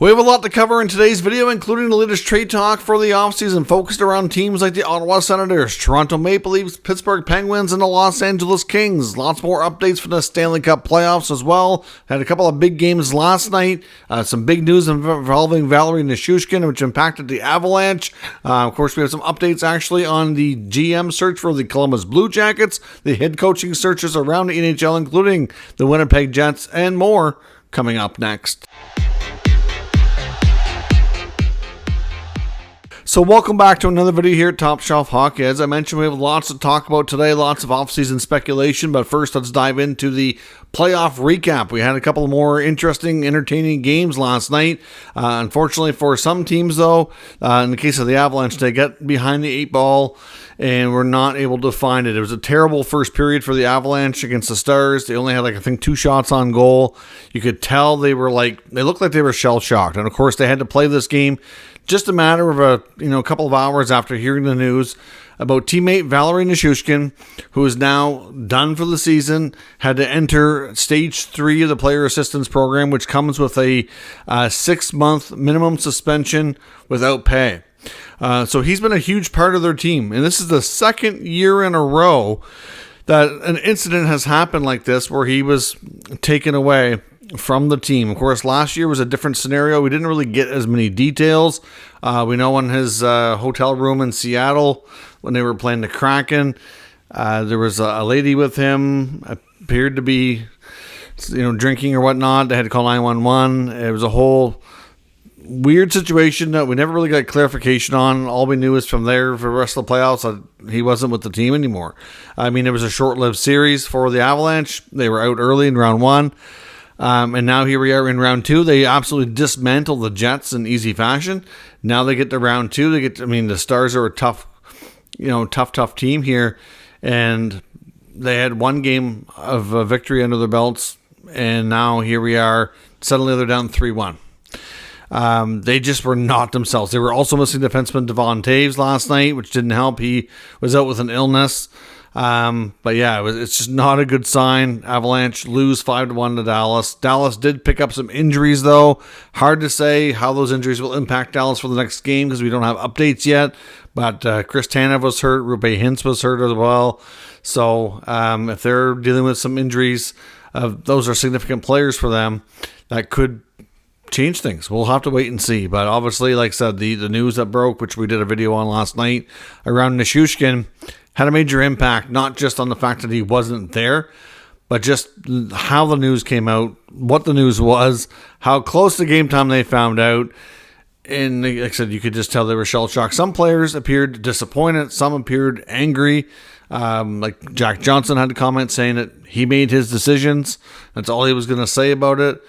We have a lot to cover in today's video, including the latest trade talk for the offseason focused around teams like the Ottawa Senators, Toronto Maple Leafs, Pittsburgh Penguins, and the Los Angeles Kings. Lots more updates for the Stanley Cup playoffs as well. Had a couple of big games last night. Some big news involving Valeri Nichushkin, which impacted the Avalanche. Of course, we have some updates actually on the GM search for the Columbus Blue Jackets, the head coaching searches around the NHL, including the Winnipeg Jets, and more coming up next. So welcome back to another video here at Top Shelf Hockey. As I mentioned, we have lots to talk about today, lots of off-season speculation, but first let's dive into the playoff recap. We had a couple more interesting, entertaining games last night. Unfortunately for some teams, though, in the case of the Avalanche, they got behind the 8-ball and were not able to find it. It was a terrible first period for the Avalanche against the Stars. They only had, I think, 2 shots on goal. You could tell they looked like they were shell-shocked. And, of course, they had to play this game just a matter of a couple of hours after hearing the news about teammate Valeri Nichushkin, who is now done for the season, had to enter stage 3 of the player assistance program, which comes with a 6-month minimum suspension without pay. So he's been a huge part of their team, and this is the second year in a row that an incident has happened like this where he was taken away from the team. Of course, last year was a different scenario. We didn't really get as many details. We know in his hotel room in Seattle when they were playing the Kraken, there was a lady with him, appeared to be drinking or whatnot. They had to call 911. It was a whole weird situation that we never really got clarification on. All we knew is from there for the rest of the playoffs that he wasn't with the team anymore. I mean, it was a short-lived series for the Avalanche. They were out early in round 1. And now here we are in round 2. They absolutely dismantled the Jets in easy fashion. Now they get to round 2. The Stars are a tough team here. And they had one game of a victory under their belts. And now here we are. Suddenly they're down 3-1. They just were not themselves. They were also missing defenseman Devon Toews last night, which didn't help. He was out with an illness. But yeah, it's just not a good sign. Avalanche lose 5-1 to Dallas. Dallas did pick up some injuries, though. Hard to say how those injuries will impact Dallas for the next game because we don't have updates yet. But Chris Tanev was hurt. Roope Hintz was hurt as well. So if they're dealing with some injuries, those are significant players for them. That could change things. We'll have to wait and see. But obviously, like I said, the news that broke, which we did a video on last night around Nichushkin, had a major impact, not just on the fact that he wasn't there, but just how the news came out, what the news was, how close to game time they found out. And like I said, you could just tell they were shell-shocked. Some players appeared disappointed. Some appeared angry. Like Jack Johnson had a comment saying that he made his decisions. That's all he was going to say about it.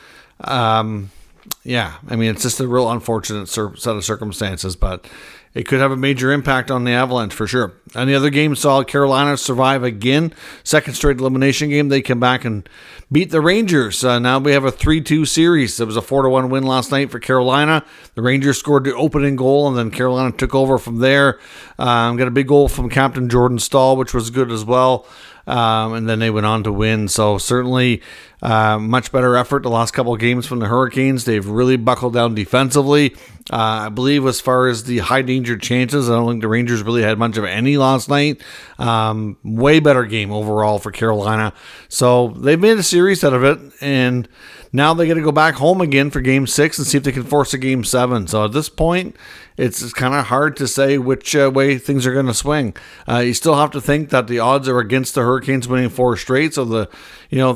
It's just a real unfortunate set of circumstances, but it could have a major impact on the Avalanche for sure. And the other game saw Carolina survive again. Second straight elimination game. They come back and beat the Rangers. Now we have a 3-2 series. It was a 4-1 win last night for Carolina. The Rangers scored the opening goal, and then Carolina took over from there. Got a big goal from Captain Jordan Staal, which was good as well. And then they went on to win. So certainly much better effort the last couple of games from the Hurricanes. They've really buckled down defensively. I believe as far as the high danger chances, I don't think the Rangers really had much of any last night. Way better game overall for Carolina. So they've made a series out of it, and now they got to go back home again for Game 6 and see if they can force a Game 7. So at this point, it's kind of hard to say which way things are going to swing. You still have to think that the odds are against the Hurricanes winning 4 straight, so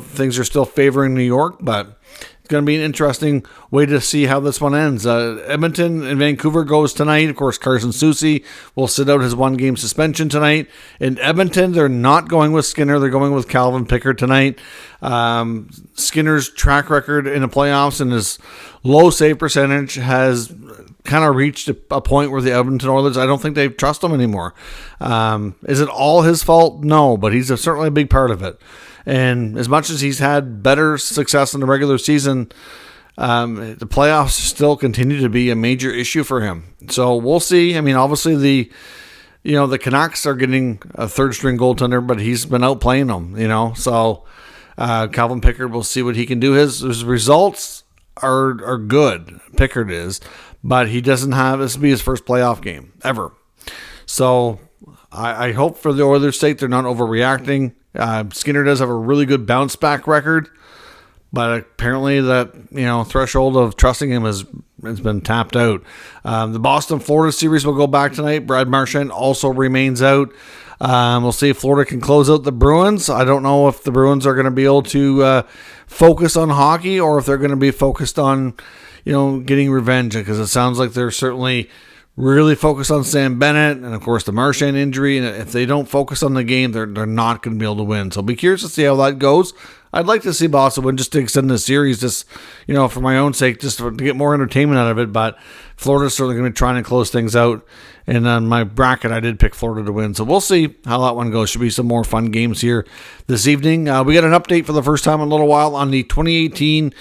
things are still favoring New York, but it's going to be an interesting way to see how this one ends. Edmonton and Vancouver goes tonight. Of course, Carson Soucy will sit out his 1-game suspension tonight. In Edmonton, they're not going with Skinner. They're going with Calvin Pickard tonight. Skinner's track record in the playoffs and his low save percentage has kind of reached a point where the Edmonton Oilers, I don't think they trust him anymore. Is it all his fault? No, but he's certainly a big part of it. And as much as he's had better success in the regular season, the playoffs still continue to be a major issue for him. So we'll see. I mean, obviously the Canucks are getting a 3rd-string goaltender, but he's been outplaying them, So Calvin Pickard, we'll see what he can do. His results are good. Pickard is, but he doesn't have. This will be his first playoff game ever. So I hope for the Oilers' sake they're not overreacting. Skinner does have a really good bounce back record, but apparently that threshold of trusting him has been tapped out. The Boston-Florida series will go back tonight. Brad Marchand also remains out. We'll see if Florida can close out the Bruins. I don't know if the Bruins are going to be able to focus on hockey or if they're going to be focused on getting revenge, because it sounds like they're certainly really focused on Sam Bennett and, of course, the Marchand injury. And if they don't focus on the game, they're not going to be able to win. So I'll be curious to see how that goes. I'd like to see Boston win just to extend the series, just, for my own sake, just to get more entertainment out of it. But Florida's certainly going to be trying to close things out. And on my bracket, I did pick Florida to win. So we'll see how that one goes. Should be some more fun games here this evening. We got an update for the first time in a little while on the 2018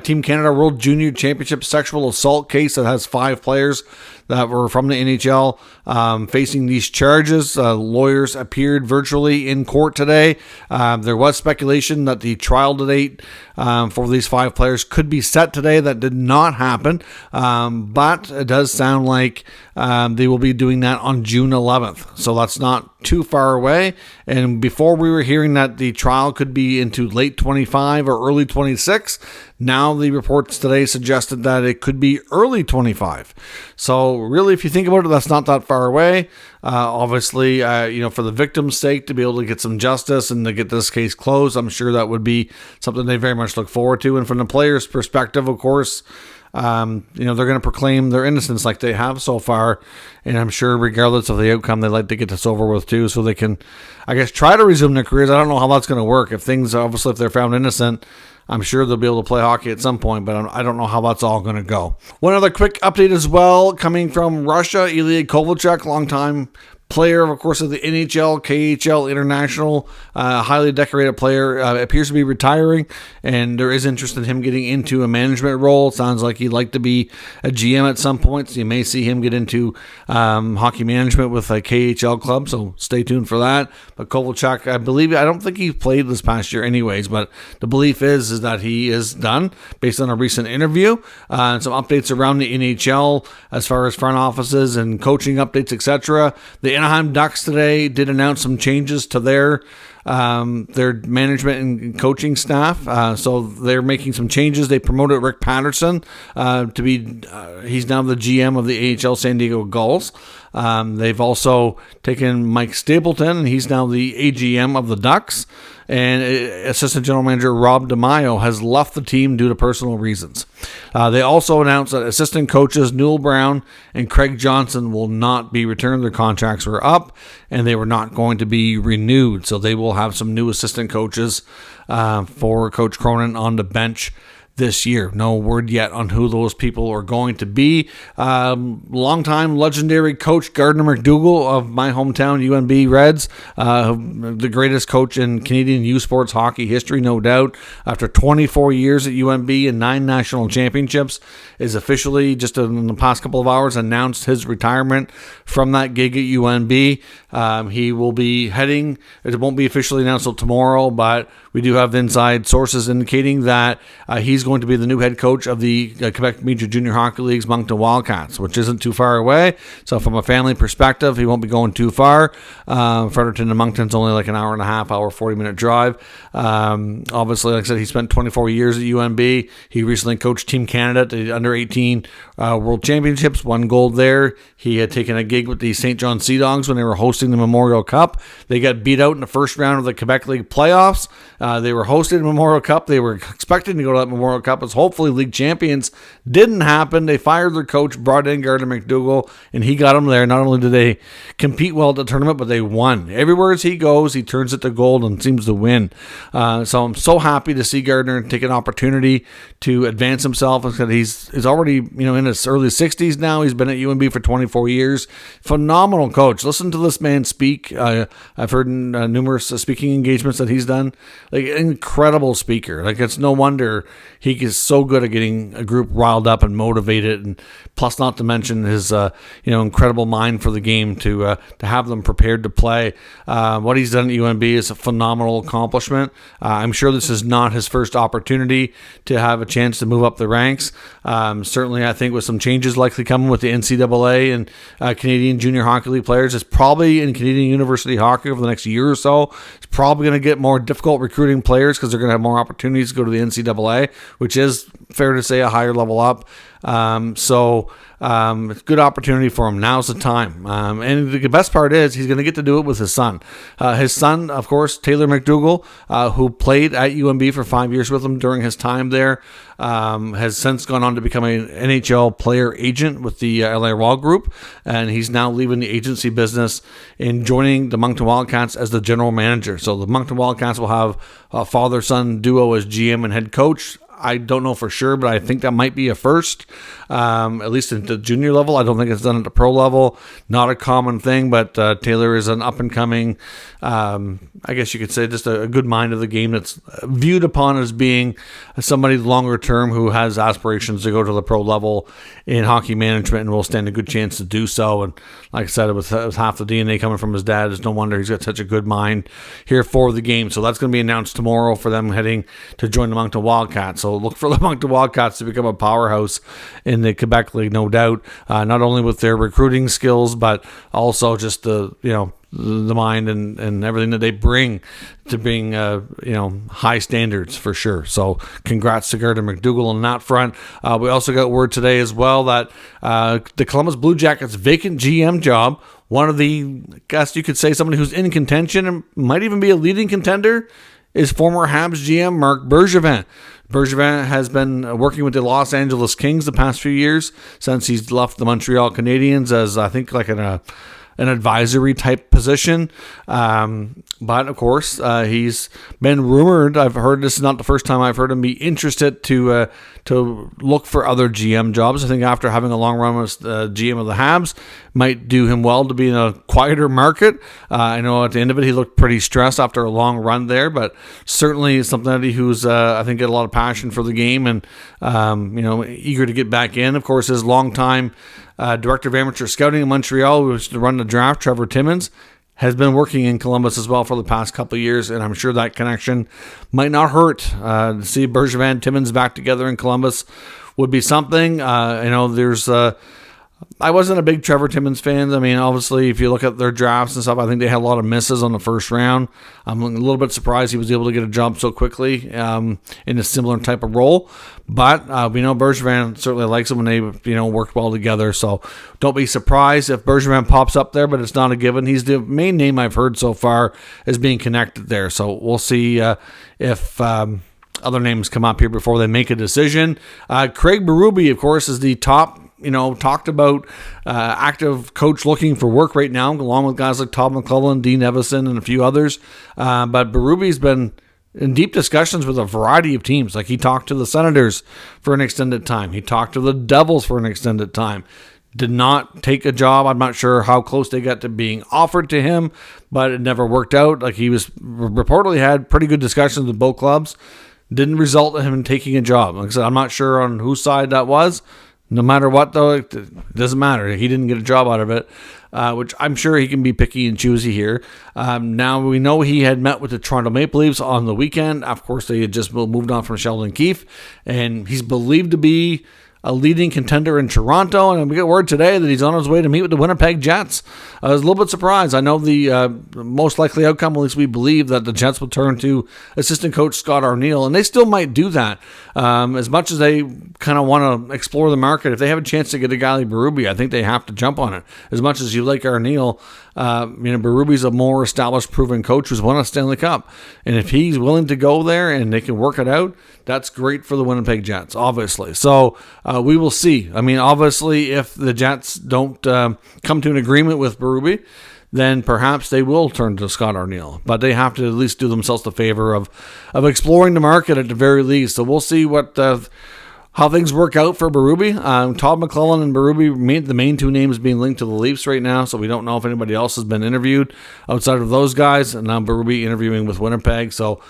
Team Canada World Junior Championship sexual assault case that has 5 players that were from the NHL facing these charges. Lawyers appeared virtually in court today. There was speculation that the trial date for these 5 players could be set today. That did not happen, but it does sound like they will be doing that on June 11th. So that's not too far away. And before we were hearing that the trial could be into late 25 or early 26, now the reports today suggested that it could be early 25. So really, if you think about it, that's not that far away. Obviously, for the victim's sake, to be able to get some justice and to get this case closed, I'm sure that would be something they very much look forward to. And from the players' perspective, of course, they're going to proclaim their innocence like they have so far. And I'm sure regardless of the outcome, they'd like to get this over with too, so they can, I guess, try to resume their careers. I don't know how that's going to work. If they're found innocent, I'm sure they'll be able to play hockey at some point, but I don't know how that's all going to go. One other quick update as well, coming from Russia, Ilya Kovalchuk, longtime player, of course, of the NHL, KHL International, highly decorated player, appears to be retiring, and there is interest in him getting into a management role. It sounds like he'd like to be a GM at some point, so you may see him get into hockey management with a KHL club, so stay tuned for that. But Kovalchuk, I don't think he played this past year anyways, but the belief is that he is done based on a recent interview. And some updates around the NHL as far as front offices and coaching updates, etc. The Anaheim Ducks today did announce some changes to their management and coaching staff. So they're making some changes. They promoted Rick Patterson to be, he's now the GM of the AHL San Diego Gulls. They've also taken Mike Stapleton, and he's now the AGM of the Ducks. And Assistant General Manager Rob DeMaio has left the team due to personal reasons. They also announced that assistant coaches Newell Brown and Craig Johnson will not be returned. Their contracts were up, and they were not going to be renewed. So they will have some new assistant coaches for Coach Cronin on the bench this year. No word yet on who those people are going to be. Longtime legendary coach Gardner MacDougall of my hometown UNB Reds, the greatest coach in Canadian U Sports hockey history, no doubt. After 24 years at UNB and 9 national championships, is officially, just in the past couple of hours, announced his retirement from that gig at UNB. He will be heading, it won't be officially announced until tomorrow, but we do have inside sources indicating that he's going to be the new head coach of the Quebec Major Junior Hockey League's Moncton Wildcats, which isn't too far away. So from a family perspective, he won't be going too far. Fredericton to Moncton's only like an hour and a half, 40-minute drive. Obviously, like I said, he spent 24 years at UNB. He recently coached Team Canada at the Under-18 World Championships, won gold there. He had taken a gig with the St. John Sea Dogs when they were hosting the Memorial Cup. They got beat out in the first round of the Quebec League playoffs. They were hosting the Memorial Cup. They were expecting to go to that Memorial Cup as hopefully league champions. Didn't happen. They fired their coach, brought in Gardner MacDougall, and he got them there. Not only did they compete well at the tournament, but they won. Everywhere he goes, he turns it to gold and seems to win. So I'm so happy to see Gardner take an opportunity to advance himself. He's already in his early 60s now. He's been at UNB for 24 years. Phenomenal coach. Listen to this man speak. I've heard numerous speaking engagements that he's done. Like, incredible speaker. Like, it's no wonder he is so good at getting a group riled up and motivated, and plus not to mention his incredible mind for the game to have them prepared to play. What he's done at UNB is a phenomenal accomplishment. I'm sure this is not his first opportunity to have a chance to move up the ranks. Certainly, I think with some changes likely coming with the NCAA and Canadian Junior Hockey League players, it's probably in Canadian University Hockey over the next year or so, it's probably going to get more difficult recruiting players because they're going to have more opportunities to go to the NCAA, which is fair to say a higher level up. It's a good opportunity for him. Now's the time. And the best part is he's going to get to do it with his son. His son, of course, Taylor MacDougall, who played at UNB for 5 years with him during his time there, has since gone on to become an NHL player agent with the LA Raw Group, and he's now leaving the agency business and joining the Moncton Wildcats as the general manager. So the Moncton Wildcats will have a father-son duo as GM and head coach. I don't know for sure, but I think that might be a first, at least at the junior level. I don't think it's done at the pro level. Not a common thing, but Taylor is an up-and-coming, I guess you could say, just a good mind of the game that's viewed upon as being somebody longer term who has aspirations to go to the pro level in hockey management and will stand a good chance to do so. And like I said, with half the DNA coming from his dad, it's no wonder he's got such a good mind here for the game. So that's going to be announced tomorrow for them heading to join the Moncton Wildcats. So look for the Moncton Wildcats to become a powerhouse in the Quebec League, no doubt. Not only with their recruiting skills, but also just the mind and everything that they bring to being high standards for sure. So congrats to Gardner MacDougall on that front. We also got word today as well that the Columbus Blue Jackets vacant GM job, one of the, I guess you could say, somebody who's in contention and might even be a leading contender, is former Habs GM Marc Bergevin. Bergevin has been working with the Los Angeles Kings the past few years since he's left the Montreal Canadiens as, I think, like an advisory type position. But of course, he's been rumored. I've heard, this is not the first time I've heard him be interested to look for other GM jobs. I think after having a long run as GM of the Habs might do him well to be in a quieter market. I know at the end of it, he looked pretty stressed after a long run there, but certainly somebody who's, I think, got a lot of passion for the game and, eager to get back in. Of course, his longtime director of amateur scouting in Montreal, who was to run the draft, Trevor Timmins, has been working in Columbus as well for the past couple of years, and I'm sure that connection might not hurt. To see Bergevin, Timmins back together in Columbus would be something. I wasn't a big Trevor Timmins fan. I mean, obviously, if you look at their drafts and stuff, I think they had a lot of misses on the first round. I'm a little bit surprised he was able to get a job so quickly in a similar type of role. But we know Bergevin certainly likes them when they, work well together. So don't be surprised if Bergevin pops up there, but it's not a given. He's the main name I've heard so far as being connected there. So we'll see if other names come up here before they make a decision. Craig Berube, of course, is the top, talked about active coach looking for work right now, along with guys like Todd McClellan, Dean Evison, and a few others. But Berube's been in deep discussions with a variety of teams. Like he talked to the Senators for an extended time. He talked to the Devils for an extended time. Did not take a job. I'm not sure how close they got to being offered to him, but it never worked out. Like he was reportedly had pretty good discussions with both clubs. Didn't result in him taking a job. Like I said, I'm not sure on whose side that was. No matter what, though, it doesn't matter. He didn't get a job out of it, which I'm sure he can be picky and choosy here. Now, we know he had met with the Toronto Maple Leafs on the weekend. Of course, they had just moved on from Sheldon Keefe, and he's believed to be a leading contender in Toronto, and we got word today that he's on his way to meet with the Winnipeg Jets. I was a little bit surprised. I know the most likely outcome, at least we believe, that the Jets will turn to assistant coach Scott Arniel, and they still might do that. As much as they kind of want to explore the market, if they have a chance to get a guy like Berube, I think they have to jump on it. As much as you like Arniel, Berube's a more established, proven coach who's won a Stanley Cup, and if he's willing to go there and they can work it out, that's great for the Winnipeg Jets, obviously. So we will see. I mean, obviously, if the Jets don't come to an agreement with Berube, then perhaps they will turn to Scott Arniel. But they have to at least do themselves the favor of exploring the market at the very least. So we'll see what how things work out for Berube. Todd McClellan and Berube, the main two names being linked to the Leafs right now, so we don't know if anybody else has been interviewed outside of those guys, and now Berube interviewing with Winnipeg, so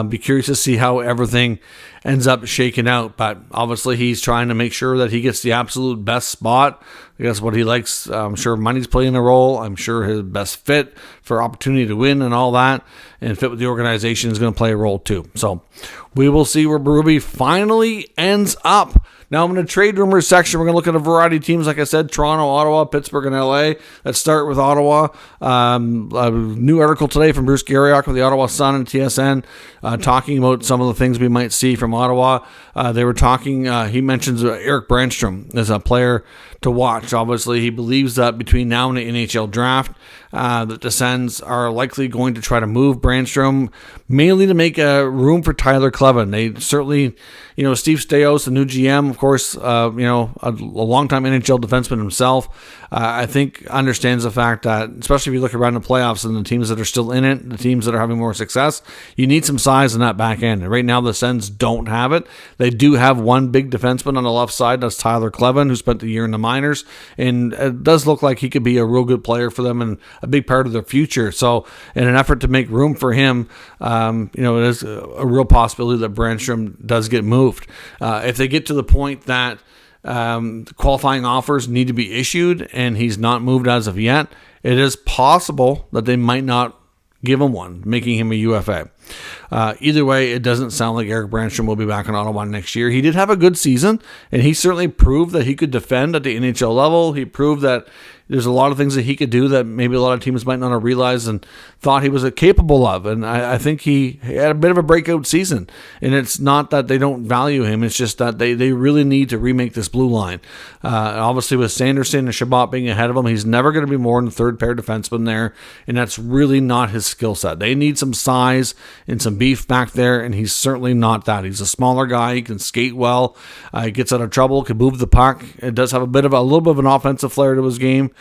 be curious to see how everything ends up shaking out, but obviously he's trying to make sure that he gets the absolute best spot. I guess what he likes, I'm sure money's playing a role. I'm sure his best fit for opportunity to win and all that, and fit with the organization is going to play a role too. So we will see where Berube finally ends up. Now I'm in the trade rumors section. We're going to look at a variety of teams, like I said, Toronto, Ottawa, Pittsburgh, and LA. Let's start with Ottawa. A new article today from Bruce Garriock of the Ottawa Sun and TSN talking about some of the things we might see from Ottawa. They were talking, he mentions Erik Brannstrom as a player to watch. Obviously, he believes that between now and the NHL draft, that the Sens are likely going to try to move Brannstrom, mainly to make room for Tyler Kleven. They certainly, Steve Staios, the new GM, of course, a longtime NHL defenseman himself, I think understands the fact that, especially if you look around the playoffs and the teams that are still in it, the teams that are having more success, you need some size in that back end. And right now, the Sens don't have it. They do have one big defenseman on the left side. That's Tyler Kleven, who spent the year in the minors. And it does look like he could be a real good player for them and a big part of their future. So in an effort to make room for him, it is a real possibility that Brannstrom does get moved. If they get to the point that qualifying offers need to be issued and he's not moved as of yet, it is possible that they might not give him one, making him a UFA. Either way, it doesn't sound like Erik Brannstrom will be back in Ottawa next year. He did have a good season, and he certainly proved that he could defend at the NHL level. He proved that there's a lot of things that he could do that maybe a lot of teams might not have realized and thought he was capable of. And I think he had a bit of a breakout season. And it's not that they don't value him. It's just that they really need to remake this blue line. Obviously, with Sanderson and Chabot being ahead of him, he's never going to be more than the third pair defenseman there. And that's really not his skill set. They need some size and some beef back there, and he's certainly not that. He's a smaller guy. He can skate well. He gets out of trouble, can move the puck. It does have a little bit of an offensive flair to his game.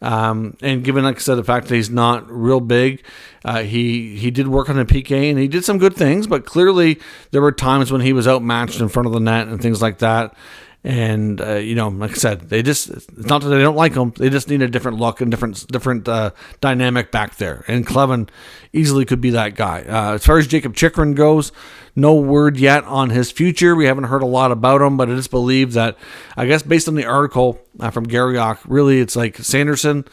And given, like I said, the fact that he's not real big, he did work on the PK and he did some good things, but clearly there were times when he was outmatched in front of the net and things like that. And, like I said, it's not that they don't like him. They just need a different look and different dynamic back there. And Kleven easily could be that guy. As far as Jakob Chychrun goes, no word yet on his future. We haven't heard a lot about him, but it is believed that, I guess based on the article from Garriock, really it's like Sanderson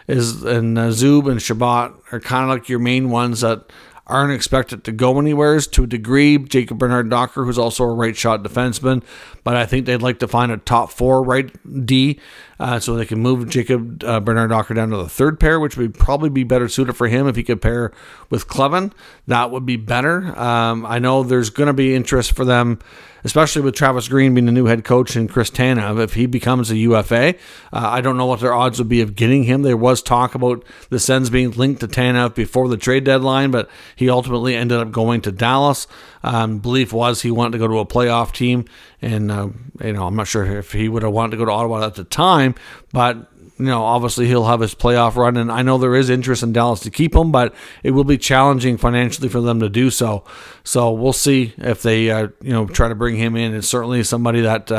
and Zub and Chabot are kind of like your main ones that aren't expected to go anywhere to a degree. Jacob Bernard-Docker, who's also a right shot defenseman, but I think they'd like to find a top four right D so they can move Jacob Bernard-Docker down to the third pair, which would probably be better suited for him if he could pair with Kleven. That would be better. I know there's going to be interest for them, especially with Travis Green being the new head coach and Chris Tanev, if he becomes a UFA. I don't know what their odds would be of getting him. There was talk about the Sens being linked to Tanev before the trade deadline, but he ultimately ended up going to Dallas. Belief was he wanted to go to a playoff team, and I'm not sure if he would have wanted to go to Ottawa at the time, but obviously he'll have his playoff run, and I know there is interest in Dallas to keep him, but it will be challenging financially for them to do so. So we'll see if they, try to bring him in. It's certainly somebody that,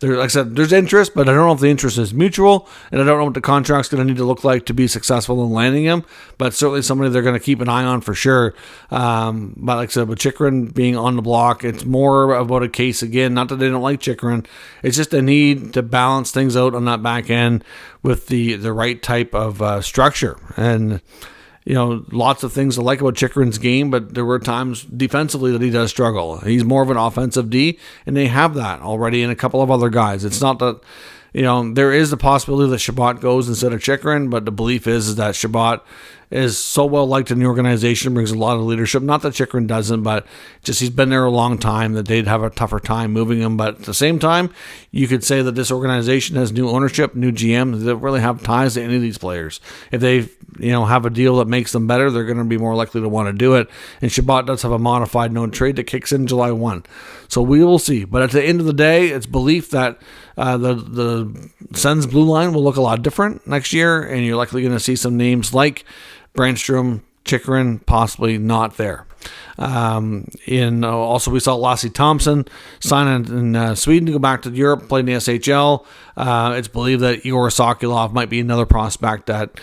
like I said, there's interest, but I don't know if the interest is mutual, and I don't know what the contract's going to need to look like to be successful in landing him, but certainly somebody they're going to keep an eye on for sure. But like I said, with Chychrun being on the block, it's more about a case, again, not that they don't like Chychrun, it's just a need to balance things out on that back end with the right type of structure. And lots of things I like about Chychrun's game, but there were times defensively that he does struggle. He's more of an offensive D, and they have that already in a couple of other guys. It's not that, there is the possibility that Chabot goes instead of Chychrun, but the belief is that Chabot is so well liked in the organization, brings a lot of leadership. Not that Chychrun doesn't, but just he's been there a long time, that they'd have a tougher time moving him. But at the same time, you could say that this organization has new ownership, new GM. They don't really have ties to any of these players. If they have a deal that makes them better, they're going to be more likely to want to do it. And Chabot does have a modified no trade that kicks in July 1. So we will see. But at the end of the day, it's belief that the Sens blue line will look a lot different next year, and you're likely going to see some names like Brannstrom, Chychrun, possibly not there. Also, we saw Lassie Thompson sign in Sweden to go back to Europe, play in the SHL. It's believed that Igor Sokolov might be another prospect that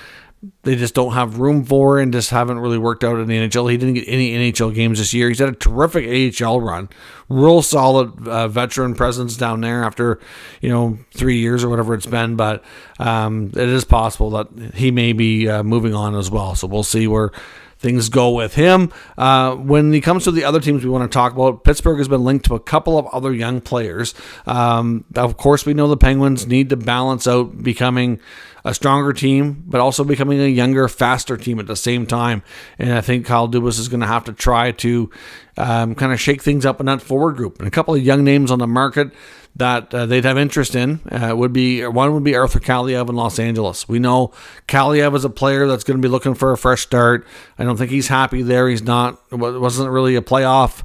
they just don't have room for and just haven't really worked out in the NHL. He didn't get any NHL games this year. He's had a terrific AHL run. Real solid veteran presence down there after, 3 years or whatever it's been. But it is possible that he may be moving on as well. So we'll see where things go with him. When it comes to the other teams we want to talk about, Pittsburgh has been linked to a couple of other young players. Of course, we know the Penguins need to balance out becoming a stronger team, but also becoming a younger, faster team at the same time. And I think Kyle Dubas is going to have to try to kind of shake things up in that forward group. And a couple of young names on the market that they'd have interest in would be Arthur Kaliev in Los Angeles. We know Kaliev is a player that's going to be looking for a fresh start. I don't think he's happy there. He's not. Wasn't really a playoff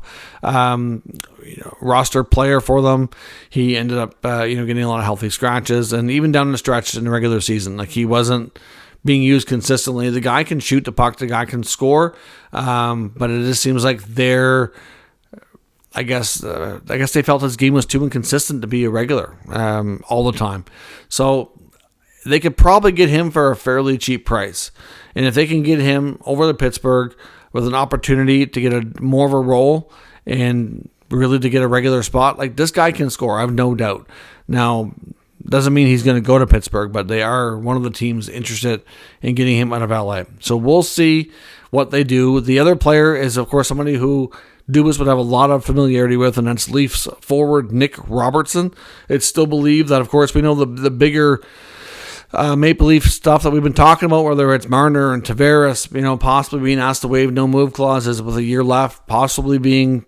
roster player for them. He ended up getting a lot of healthy scratches, and even down the stretch in the regular season, like he wasn't being used consistently. The guy can shoot the puck. The guy can score, but it just seems like they're. I guess they felt his game was too inconsistent to be a regular all the time. So they could probably get him for a fairly cheap price. And if they can get him over to Pittsburgh with an opportunity to get more of a role and really to get a regular spot, like this guy can score, I have no doubt. Now, doesn't mean he's going to go to Pittsburgh, but they are one of the teams interested in getting him out of LA. So we'll see what they do. The other player is, of course, somebody who Dubas would have a lot of familiarity with, and that's Leafs forward Nick Robertson. It's still believed that, of course, we know the bigger Maple Leaf stuff that we've been talking about, whether it's Marner and Tavares, possibly being asked to waive no move clauses with a year left, possibly being,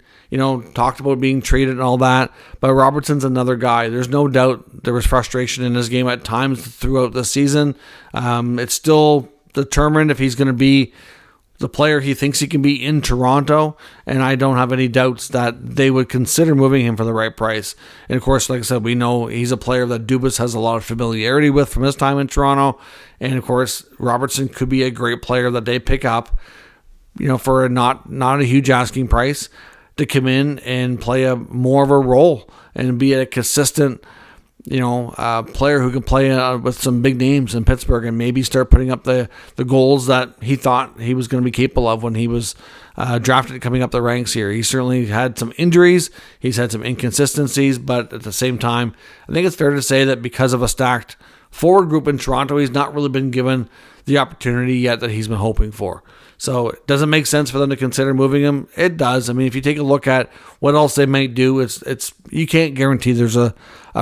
talked about being traded and all that. But Robertson's another guy. There's no doubt there was frustration in his game at times throughout the season. It's still determined if he's going to be the player he thinks he can be in Toronto, and I don't have any doubts that they would consider moving him for the right price. And of course, like I said, we know he's a player that Dubas has a lot of familiarity with from his time in Toronto, and of course, Robertson could be a great player that they pick up, for a not a huge asking price to come in and play a more of a role and be a consistent player who can play with some big names in Pittsburgh and maybe start putting up the goals that he thought he was going to be capable of when he was drafted coming up the ranks here. He certainly had some injuries. He's had some inconsistencies, but at the same time, I think it's fair to say that because of a stacked forward group in Toronto, he's not really been given the opportunity yet that he's been hoping for. So it doesn't make sense for them to consider moving him. It does. I mean, if you take a look at what else they might do, it's you can't guarantee there's a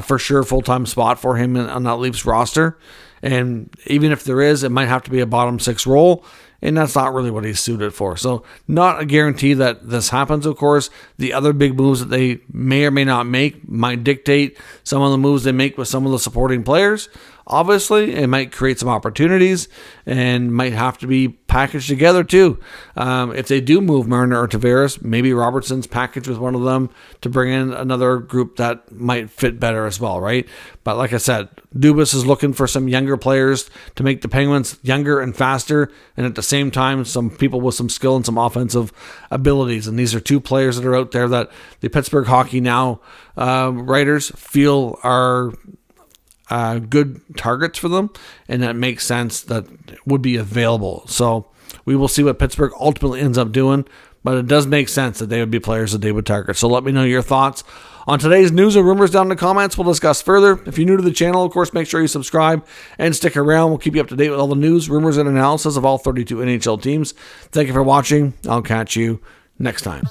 for sure full-time spot for him on that Leafs roster. And even if there is, it might have to be a bottom six role, and that's not really what he's suited for. So not a guarantee that this happens, of course. The other big moves that they may or may not make might dictate some of the moves they make with some of the supporting players. Obviously, it might create some opportunities and might have to be packaged together too. If they do move Marner or Tavares, maybe Robertson's packaged with one of them to bring in another group that might fit better as well, right? But like I said, Dubas is looking for some younger players to make the Penguins younger and faster, and at the same time, some people with some skill and some offensive abilities. And these are two players that are out there that the Pittsburgh Hockey Now writers feel are good targets for them, and that makes sense that would be available. So we will see what Pittsburgh ultimately ends up doing, but it does make sense that they would be players that they would target. So let me know your thoughts on today's news and rumors down in the comments. We'll discuss further. If you're new to the channel, of course, make sure you subscribe and stick around. We'll keep you up to date with all the news, rumors, and analysis of all 32 NHL teams. Thank you for watching. I'll catch you next time.